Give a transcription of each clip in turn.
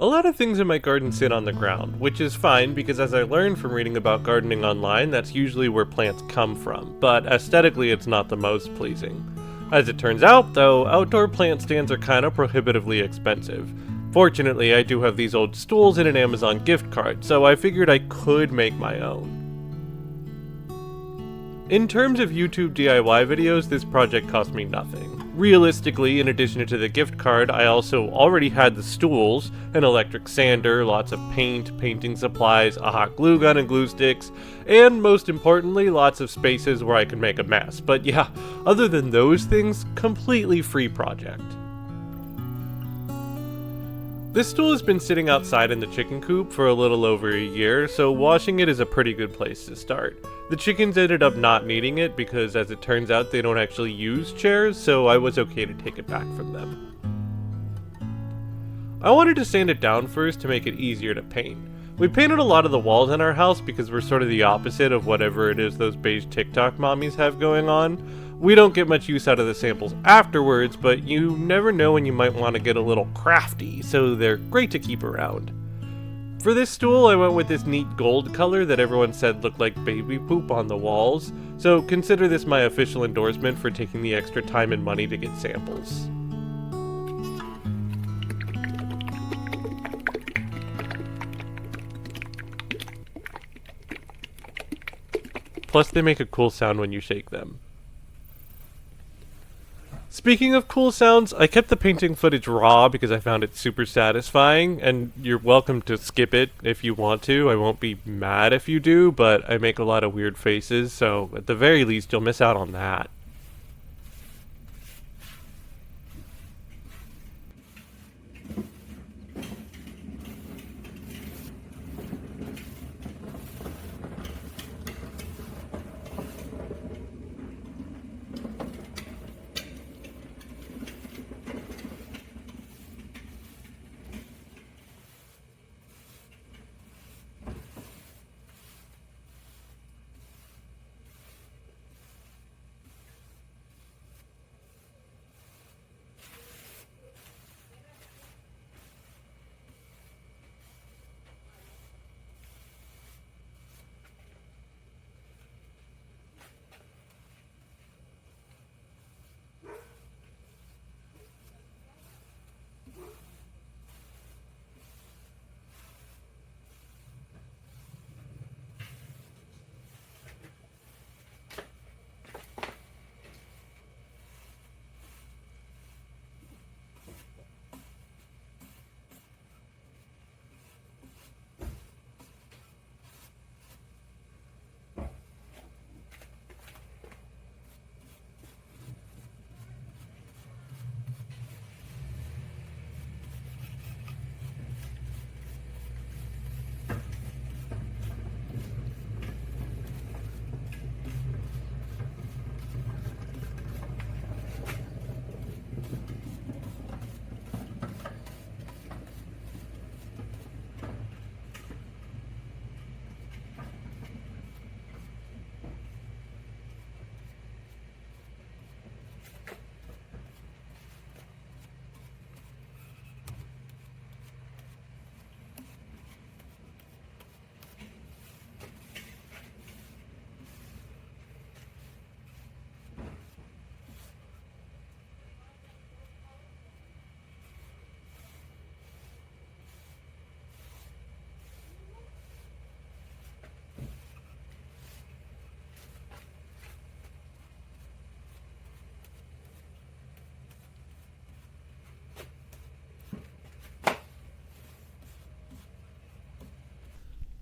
A lot of things in my garden sit on the ground, which is fine because as I learned from reading about gardening online, that's usually where plants come from, but aesthetically it's not the most pleasing. As it turns out, though, outdoor plant stands are kinda prohibitively expensive. Fortunately, I do have these old stools and an Amazon gift card, so I figured I could make my own. In terms of YouTube DIY videos, this project cost me nothing. Realistically, in addition to the gift card, I also already had the stools, an electric sander, lots of paint, painting supplies, a hot glue gun and glue sticks, and most importantly, lots of spaces where I could make a mess. But yeah, other than those things, completely free project. This stool has been sitting outside in the chicken coop for a little over a year, so washing it is a pretty good place to start. The chickens ended up not needing it because, as it turns out, they don't actually use chairs, so I was okay to take it back from them. I wanted to sand it down first to make it easier to paint. We painted a lot of the walls in our house because we're sort of the opposite of whatever it is those beige TikTok mommies have going on. We don't get much use out of the samples afterwards, but you never know when you might want to get a little crafty, so they're great to keep around. For this stool, I went with this neat gold color that everyone said looked like baby poop on the walls, so consider this my official endorsement for taking the extra time and money to get samples. Plus, they make a cool sound when you shake them. Speaking of cool sounds, I kept the painting footage raw because I found it super satisfying, and you're welcome to skip it if you want to. I won't be mad if you do, but I make a lot of weird faces, so at the very least you'll miss out on that.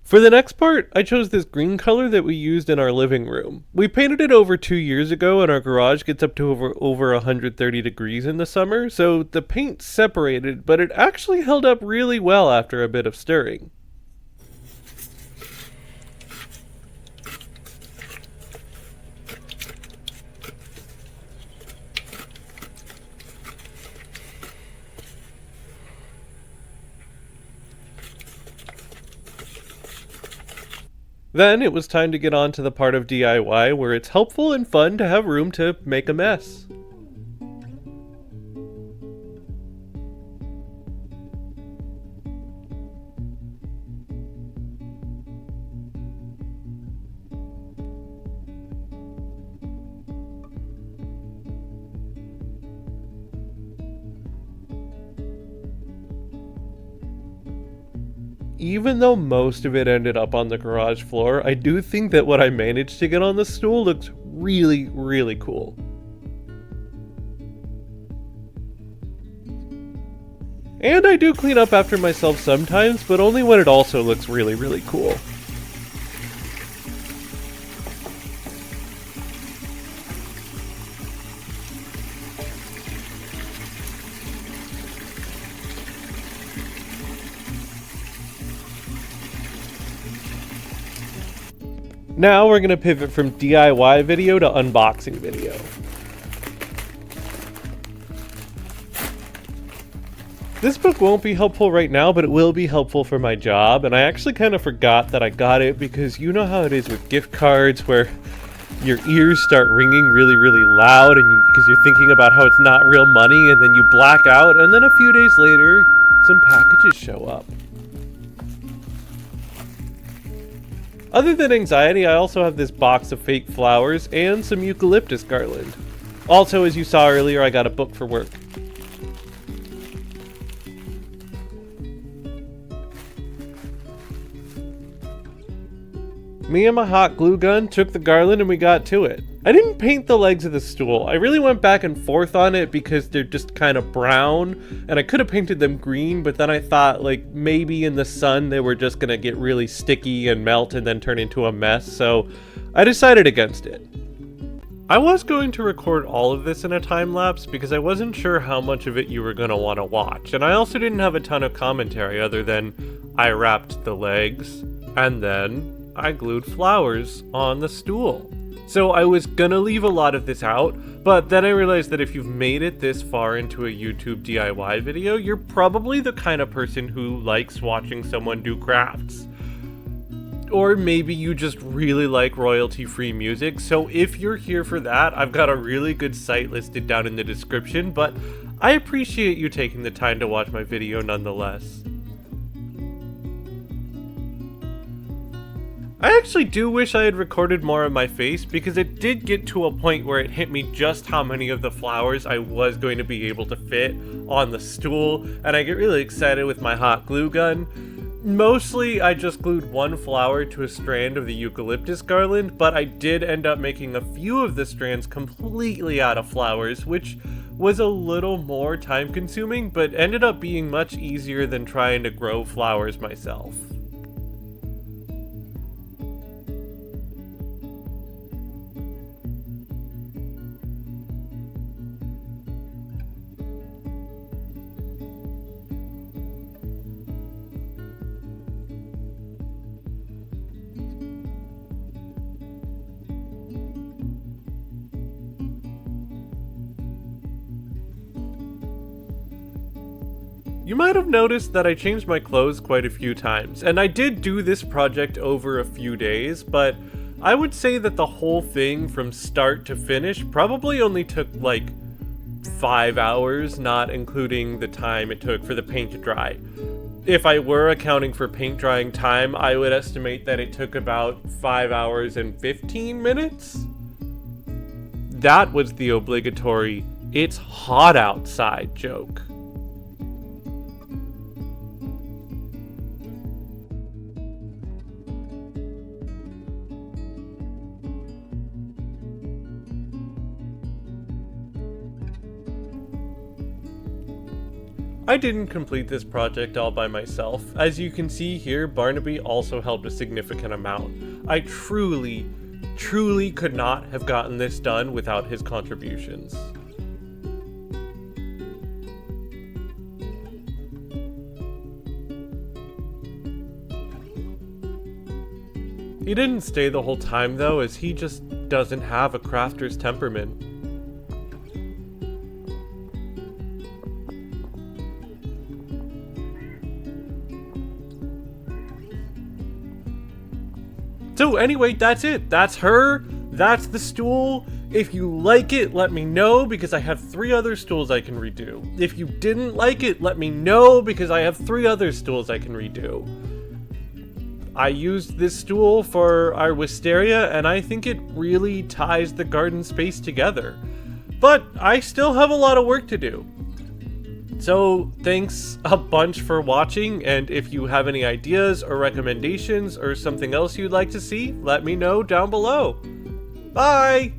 For the next part, I chose this green color that we used in our living room. We painted it over 2 years ago and our garage gets up to over 130 degrees in the summer, so the paint separated, but it actually held up really well after a bit of stirring. Then it was time to get on to the part of DIY where it's helpful and fun to have room to make a mess. even though most of it ended up on the garage floor, I do think that what I managed to get on the stool looks really, really cool. And I do clean up after myself sometimes, but only when it also looks really, really cool. Now we're going to pivot from DIY video to unboxing video. This book won't be helpful right now, but it will be helpful for my job, and I actually kind of forgot that I got it because you know how it is with gift cards where your ears start ringing really, really loud and because you're thinking about how it's not real money, and then you black out, and then a few days later, some packages show up. Other than anxiety, I also have this box of fake flowers and some eucalyptus garland. Also, as you saw earlier, I got a book for work. Me and my hot glue gun took the garland and we got to it. I didn't paint the legs of the stool. I really went back and forth on it because they're just kind of brown, and I could have painted them green, but then I thought like maybe in the sun they were just gonna get really sticky and melt and then turn into a mess, so I decided against it. I was going to record all of this in a time lapse because I wasn't sure how much of it you were going to want to watch, and I also didn't have a ton of commentary other than I wrapped the legs and then I glued flowers on the stool. So I was gonna leave a lot of this out, but then I realized that if you've made it this far into a YouTube DIY video, you're probably the kind of person who likes watching someone do crafts. Or maybe you just really like royalty-free music, so if you're here for that, I've got a really good site listed down in the description, but I appreciate you taking the time to watch my video nonetheless. I actually do wish I had recorded more of my face because it did get to a point where it hit me just how many of the flowers I was going to be able to fit on the stool, and I get really excited with my hot glue gun. Mostly I just glued one flower to a strand of the eucalyptus garland, but I did end up making a few of the strands completely out of flowers, which was a little more time consuming, but ended up being much easier than trying to grow flowers myself. You might have noticed that I changed my clothes quite a few times, and I did do this project over a few days, but I would say that the whole thing from start to finish probably only took like 5 hours, not including the time it took for the paint to dry. If I were accounting for paint drying time, I would estimate that it took about 5 hours and 15 minutes. That was the obligatory "it's hot outside" joke. I didn't complete this project all by myself. As you can see here, Barnaby also helped a significant amount. I truly could not have gotten this done without his contributions. He didn't stay the whole time though, as he just doesn't have a crafter's temperament. So anyway, that's it. That's her. That's the stool. If you like it, let me know because I have 3 other stools I can redo. If you didn't like it, let me know because I have 3 other stools I can redo. I used this stool for our wisteria and I think it really ties the garden space together. But I still have a lot of work to do. So thanks a bunch for watching, and if you have any ideas or recommendations or something else you'd like to see, let me know down below. Bye!